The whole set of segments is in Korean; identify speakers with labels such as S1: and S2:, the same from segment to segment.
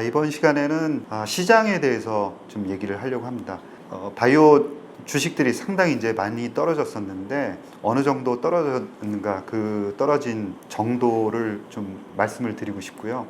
S1: 이번 시간에는 시장에 대해서 좀 얘기를 하려고 합니다. 바이오 주식들이 상당히 이제 많이 떨어졌었는데 어느 정도 떨어졌는가, 그 떨어진 정도를 좀 말씀을 드리고 싶고요.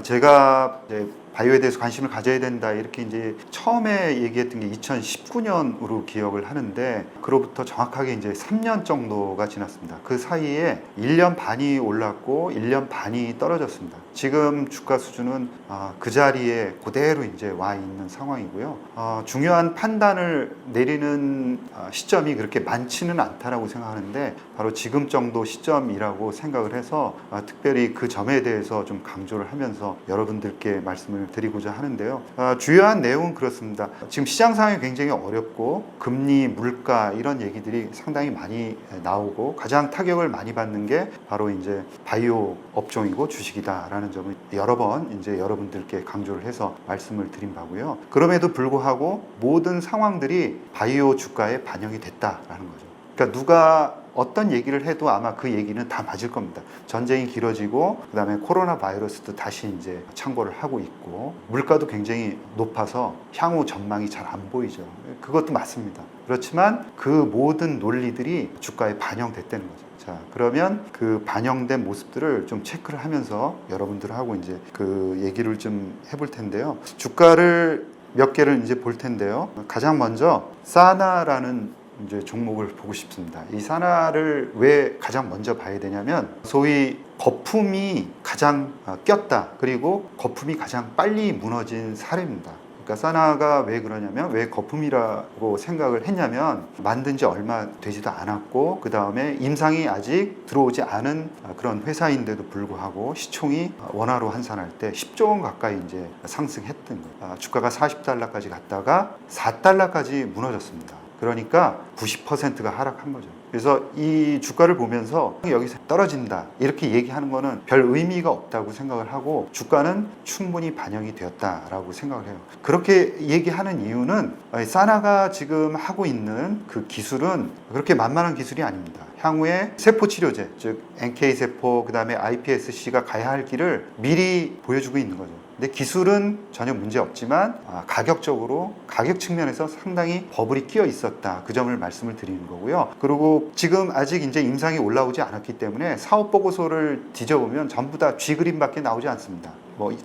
S1: 제가 이제 바이오에 대해서 관심을 가져야 된다 이렇게 이제 처음에 얘기했던 게 2019년으로 기억을 하는데, 그로부터 정확하게 이제 3년 정도가 지났습니다. 그 사이에 1년 반이 올랐고 1년 반이 떨어졌습니다. 지금 주가 수준은 그 자리에 그대로 이제 와 있는 상황이고요. 중요한 판단을 내리는 시점이 그렇게 많지는 않다라고 생각하는데, 바로 지금 정도 시점이라고 생각을 해서 특별히 그 점에 대해서 좀 강조를 하면서 여러분들께 말씀을 드리고자 하는데요. 주요한 내용은 그렇습니다. 지금 시장 상황이 굉장히 어렵고 금리, 물가 이런 얘기들이 상당히 많이 나오고 가장 타격을 많이 받는 게 바로 이제 바이오 업종이고 주식이다라는 점을 여러 번 이제 여러분들께 강조를 해서 말씀을 드린 바고요. 그럼에도 불구하고 모든 상황들이 바이오 주가에 반영이 됐다라는 거죠. 그러니까 누가 어떤 얘기를 해도 아마 그 얘기는 다 맞을 겁니다. 전쟁이 길어지고 그다음에 코로나 바이러스도 다시 이제 창궐을 하고 있고 물가도 굉장히 높아서 향후 전망이 잘 안 보이죠. 그것도 맞습니다. 그렇지만 그 모든 논리들이 주가에 반영됐다는 거죠. 자, 그러면 그 반영된 모습들을 좀 체크를 하면서 여러분들하고 이제 그 얘기를 좀 해볼 텐데요. 주가를 몇 개를 이제 볼 텐데요. 가장 먼저 사나라는 이제 종목을 보고 싶습니다. 이 사나를 왜 가장 먼저 봐야 되냐면, 소위 거품이 가장 꼈다, 그리고 거품이 가장 빨리 무너진 사례입니다. 그러니까 사나가 왜 그러냐면, 왜 거품이라고 생각을 했냐면, 만든 지 얼마 되지도 않았고 그 다음에 임상이 아직 들어오지 않은 그런 회사인데도 불구하고 시총이 원화로 환산할 때 10조 원 가까이 이제 상승했던 거예요. 주가가 40달러까지 갔다가 4달러까지 무너졌습니다. 그러니까 90%가 하락한 거죠. 그래서 이 주가를 보면서 여기서 떨어진다 이렇게 얘기하는 거는 별 의미가 없다고 생각을 하고, 주가는 충분히 반영이 되었다라고 생각을 해요. 그렇게 얘기하는 이유는 사나가 지금 하고 있는 그 기술은 그렇게 만만한 기술이 아닙니다. 향후에 세포 치료제, 즉 NK세포, 그 다음에 iPSC가 가야 할 길을 미리 보여주고 있는 거죠. 근데 기술은 전혀 문제 없지만 가격적으로, 가격 측면에서 상당히 버블이 끼어 있었다, 그 점을 말씀을 드리는 거고요. 그리고 지금 아직 이제 임상이 올라오지 않았기 때문에 사업 보고서를 뒤져보면 전부 다 G그림밖에 나오지 않습니다.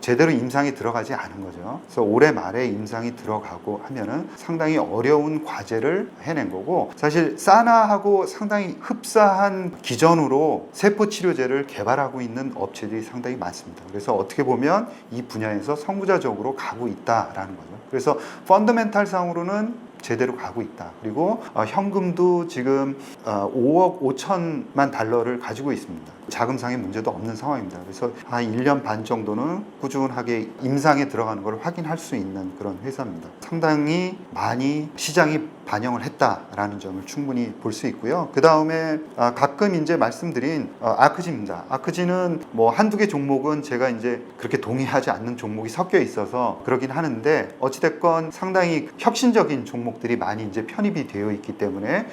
S1: 제대로 임상이 들어가지 않은 거죠. 그래서 올해 말에 임상이 들어가고 하면은 상당히 어려운 과제를 해낸 거고, 사실 사나하고 상당히 흡사한 기전으로 세포 치료제를 개발하고 있는 업체들이 상당히 많습니다. 그래서 어떻게 보면 이 분야에서 선구자적으로 가고 있다라는 거죠. 그래서 펀더멘탈 상으로는 제대로 가고 있다. 그리고 현금도 지금 5억 5천만 달러를 가지고 있습니다. 자금상의 문제도 없는 상황입니다. 그래서 한 1년 반 정도는 꾸준하게 임상에 들어가는 걸 확인할 수 있는 그런 회사입니다. 상당히 많이 시장이 반영을 했다라는 점을 충분히 볼 수 있고요. 그 다음에 가끔 이제 말씀드린 아크지입니다. 아크지는 한두 개 종목은 제가 이제 그렇게 동의하지 않는 종목이 섞여 있어서 그러긴 하는데, 어찌됐건 상당히 혁신적인 종목들이 많이 이제 편입이 되어 있기 때문에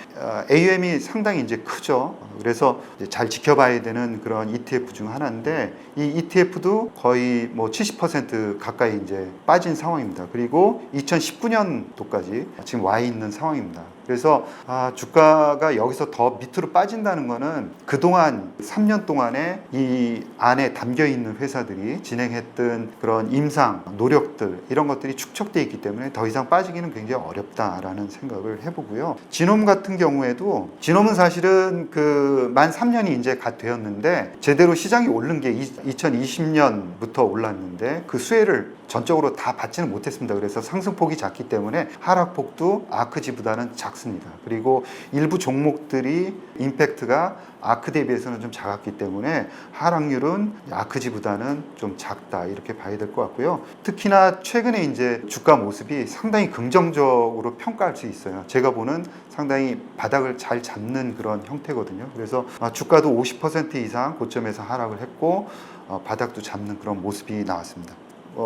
S1: AUM이 상당히 이제 크죠. 그래서 이제 잘 지켜봐야 되는 그런 ETF 중 하나인데, 이 ETF도 거의 70% 가까이 이제 빠진 상황입니다. 그리고 2019년도까지 지금 와 있는 상황입니다. 그래서 주가가 여기서 더 밑으로 빠진다는 거는 그동안 3년 동안에 이 안에 담겨 있는 회사들이 진행했던 그런 임상 노력들, 이런 것들이 축적되어 있기 때문에 더 이상 빠지기는 굉장히 어렵다라는 생각을 해보고요. 지놈 같은 경우에도, 지놈은 사실은 만 3년이 이제 갓 되었는데 제대로 시장이 오른 게 2020년부터 올랐는데 그 수혜를 전적으로 다 받지는 못했습니다. 그래서 상승폭이 작기 때문에 하락폭도 아크지보다는 작습니다. 그리고 일부 종목들이 임팩트가 아크 대비해서는 좀 작았기 때문에 하락률은 아크지보다는 좀 작다, 이렇게 봐야 될 것 같고요. 특히나 최근에 이제 주가 모습이 상당히 긍정적으로 평가할 수 있어요. 제가 보는 상당히 바닥을 잘 잡는 그런 형태거든요. 그래서 주가도 50% 이상 고점에서 하락을 했고 바닥도 잡는 그런 모습이 나왔습니다.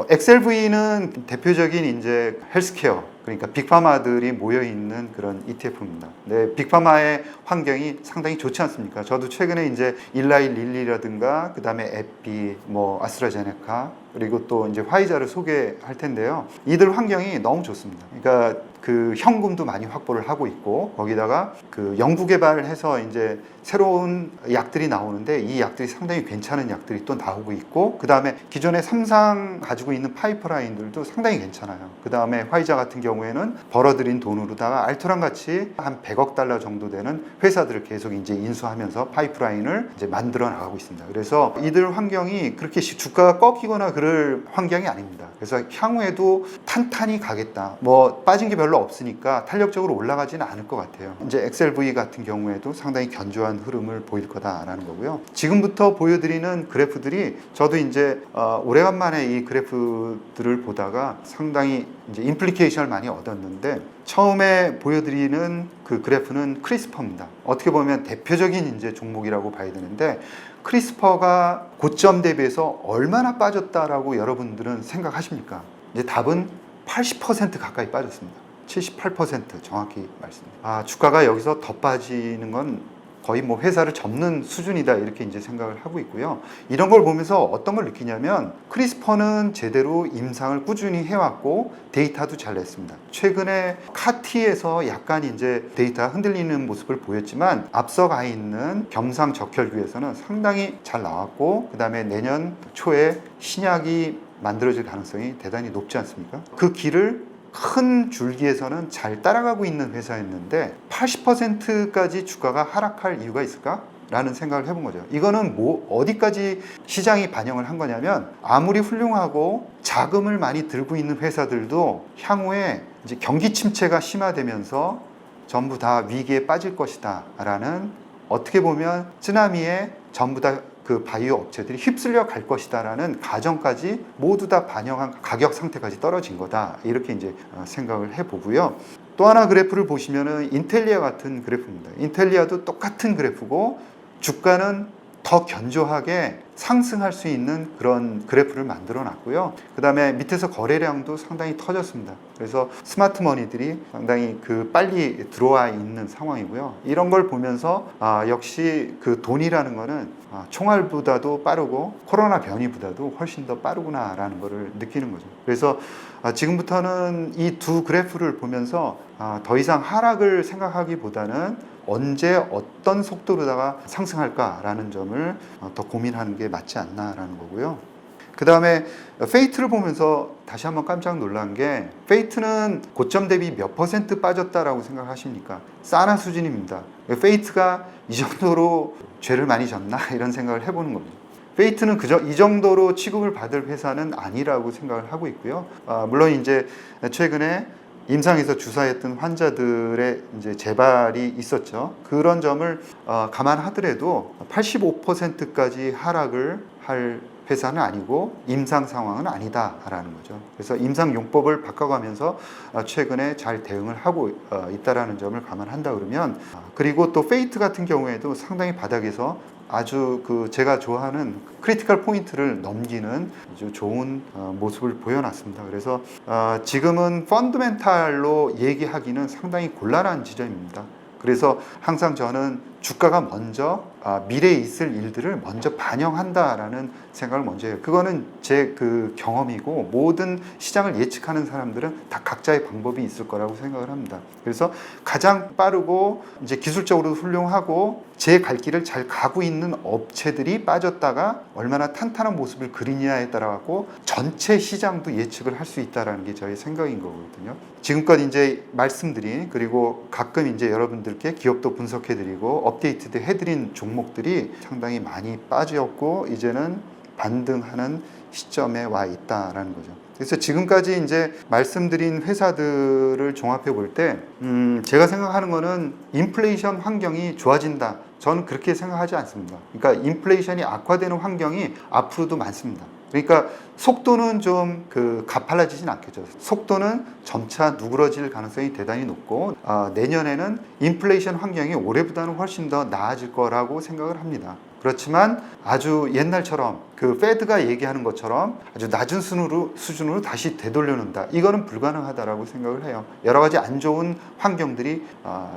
S1: XLV는 대표적인 이제 헬스케어, 그러니까 빅파마들이 모여 있는 그런 ETF입니다. 네, 빅파마의 환경이 상당히 좋지 않습니까? 저도 최근에 이제 일라이 릴리라든가, 그 다음에 에피, 아스트라제네카, 그리고 또 이제 화이자를 소개할 텐데요. 이들 환경이 너무 좋습니다. 그러니까 그 현금도 많이 확보를 하고 있고, 거기다가 그 연구 개발을 해서 이제 새로운 약들이 나오는데 이 약들이 상당히 괜찮은 약들이 또 나오고 있고, 그 다음에 기존의 삼상 가지고 있는 파이프라인들도 상당히 괜찮아요. 그 다음에 화이자 같은 경우에는 벌어들인 돈으로다가 알토란 같이 한 100억 달러 정도 되는 회사들을 계속 이제 인수하면서 파이프라인을 이제 만들어 나가고 있습니다. 그래서 이들 환경이 그렇게 주가가 꺾이거나 그럴 환경이 아닙니다. 그래서 향후에도 탄탄히 가겠다. 뭐 빠진 게 별로 없으니까 탄력적으로 올라가지는 않을 것 같아요. 이제 엑셀V 같은 경우에도 상당히 견조한 흐름을 보일 거다라는 거고요. 지금부터 보여드리는 그래프들이 저도 이제 오래간만에 이 그래프들을 보다가 상당히 이제 임플리케이션을 많이 얻었는데, 처음에 보여드리는 그 그래프는 크리스퍼입니다. 어떻게 보면 대표적인 이제 종목이라고 봐야 되는데, 크리스퍼가 고점 대비해서 얼마나 빠졌다라고 여러분들은 생각하십니까? 이제 답은 80% 가까이 빠졌습니다. 78% 정확히 말씀드립니다. 주가가 여기서 더 빠지는 건 거의 뭐 회사를 접는 수준이다, 이렇게 이제 생각을 하고 있고요. 이런 걸 보면서 어떤 걸 느끼냐면, 크리스퍼는 제대로 임상을 꾸준히 해왔고 데이터도 잘 냈습니다. 최근에 카티에서 약간 이제 데이터가 흔들리는 모습을 보였지만, 앞서가 있는 겸상적혈구에서는 상당히 잘 나왔고, 그 다음에 내년 초에 신약이 만들어질 가능성이 대단히 높지 않습니까? 그 길을 큰 줄기에서는 잘 따라가고 있는 회사였는데 80%까지 주가가 하락할 이유가 있을까? 라는 생각을 해본 거죠. 이거는 뭐 어디까지 시장이 반영을 한 거냐면, 아무리 훌륭하고 자금을 많이 들고 있는 회사들도 향후에 이제 경기 침체가 심화되면서 전부 다 위기에 빠질 것이다 라는, 어떻게 보면 쓰나미에 전부 다 그 바이오 업체들이 휩쓸려 갈 것이다라는 가정까지 모두 다 반영한 가격 상태까지 떨어진 거다, 이렇게 이제 생각을 해보고요. 또 하나 그래프를 보시면은 인텔리아 같은 그래프입니다. 인텔리아도 똑같은 그래프고 주가는 더 견조하게 상승할 수 있는 그런 그래프를 만들어 놨고요. 그 다음에 밑에서 거래량도 상당히 터졌습니다. 그래서 스마트 머니들이 상당히 빨리 들어와 있는 상황이고요. 이런 걸 보면서 역시 그 돈이라는 거는 총알보다도 빠르고 코로나 변이보다도 훨씬 더 빠르구나라는 거를 느끼는 거죠. 그래서 지금부터는 이 두 그래프를 보면서 더 이상 하락을 생각하기보다는 언제 어떤 속도로다가 상승할까라는 점을 더 고민하는 게 맞지 않나라는 거고요. 그 다음에 페이트를 보면서 다시 한번 깜짝 놀란 게, 페이트는 고점 대비 몇 % 빠졌다라고 생각하십니까? 싸나 수준입니다. 페이트가 이 정도로 죄를 많이 졌나? 이런 생각을 해보는 겁니다. 페이트는 이 정도로 취급을 받을 회사는 아니라고 생각을 하고 있고요. 물론 이제 최근에 임상에서 주사했던 환자들의 이제 재발이 있었죠. 그런 점을 감안하더라도 85%까지 하락을 할 회사는 아니고 임상 상황은 아니다라는 거죠. 그래서 임상 용법을 바꿔가면서 최근에 잘 대응을 하고 있다라는 점을 감안한다 그러면, 그리고 또 페이트 같은 경우에도 상당히 바닥에서 아주 제가 좋아하는 크리티컬 포인트를 넘기는 아주 좋은 모습을 보여놨습니다. 그래서 지금은 펀더멘탈로 얘기하기는 상당히 곤란한 지점입니다. 그래서 항상 저는 주가가 먼저 미래에 있을 일들을 먼저 반영한다라는 생각을 먼저 해요. 그거는 제 경험이고, 모든 시장을 예측하는 사람들은 다 각자의 방법이 있을 거라고 생각을 합니다. 그래서 가장 빠르고 이제 기술적으로 훌륭하고 제 갈 길을 잘 가고 있는 업체들이 빠졌다가 얼마나 탄탄한 모습을 그리냐에 따라 갖고 전체 시장도 예측을 할 수 있다라는 게 저의 생각인 거거든요. 지금껏 이제 말씀드린, 그리고 가끔 이제 여러분들께 기업도 분석해드리고 업데이트도 해드린 종목들이 상당히 많이 빠졌고 이제는 반등하는 시점에 와 있다라는 거죠. 그래서 지금까지 이제 말씀드린 회사들을 종합해 볼 때 제가 생각하는 거는 인플레이션 환경이 좋아진다, 저는 그렇게 생각하지 않습니다. 그러니까 인플레이션이 악화되는 환경이 앞으로도 많습니다. 그러니까 속도는 좀 가팔라지진 않겠죠. 속도는 점차 누그러질 가능성이 대단히 높고, 내년에는 인플레이션 환경이 올해보다는 훨씬 더 나아질 거라고 생각을 합니다. 그렇지만 아주 옛날처럼 그 페드가 얘기하는 것처럼 아주 낮은 수준으로 다시 되돌려놓는다. 이거는 불가능하다라고 생각을 해요. 여러 가지 안 좋은 환경들이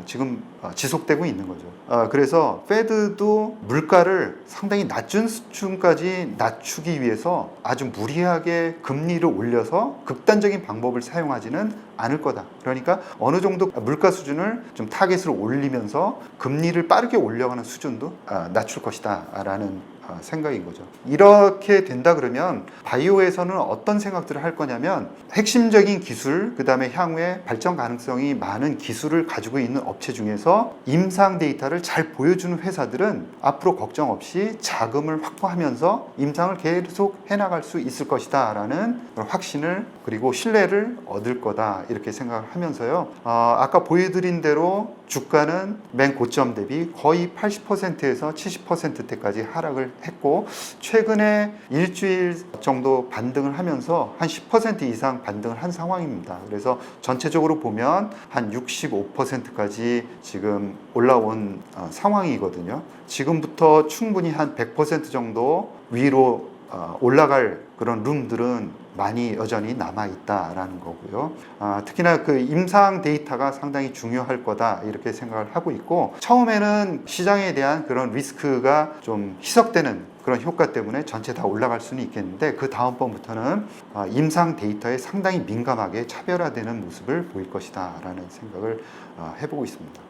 S1: 지금 지속되고 있는 거죠. 그래서 페드도 물가를 상당히 낮은 수준까지 낮추기 위해서 아주 무리하게 금리를 올려서 극단적인 방법을 사용하지는 않을 거다. 그러니까 어느 정도 물가 수준을 좀 타겟을 올리면서 금리를 빠르게 올려가는 수준도 낮출 것이다 라는 생각인 거죠. 이렇게 된다 그러면 바이오에서는 어떤 생각들을 할 거냐면 핵심적인 기술, 그 다음에 향후에 발전 가능성이 많은 기술을 가지고 있는 업체 중에서 임상 데이터를 잘 보여주는 회사들은 앞으로 걱정 없이 자금을 확보하면서 임상을 계속 해나갈 수 있을 것이다 라는 확신을 그리고 신뢰를 얻을 거다 이렇게 생각을 하면서요. 아까 보여드린 대로 주가는 맨 고점 대비 거의 80%에서 70%대까지 하락을 했고 최근에 일주일 정도 반등을 하면서 한 10% 이상 반등을 한 상황입니다. 그래서 전체적으로 보면 한 65%까지 지금 올라온 상황이거든요. 지금부터 충분히 한 100% 정도 위로 올라갈 그런 룸들은 많이 여전히 남아있다라는 거고요. 특히나 그 임상 데이터가 상당히 중요할 거다 이렇게 생각을 하고 있고 처음에는 시장에 대한 그런 리스크가 좀 희석되는 그런 효과 때문에 전체 다 올라갈 수는 있겠는데 그 다음번부터는 임상 데이터에 상당히 민감하게 차별화되는 모습을 보일 것이다 라는 생각을 해보고 있습니다.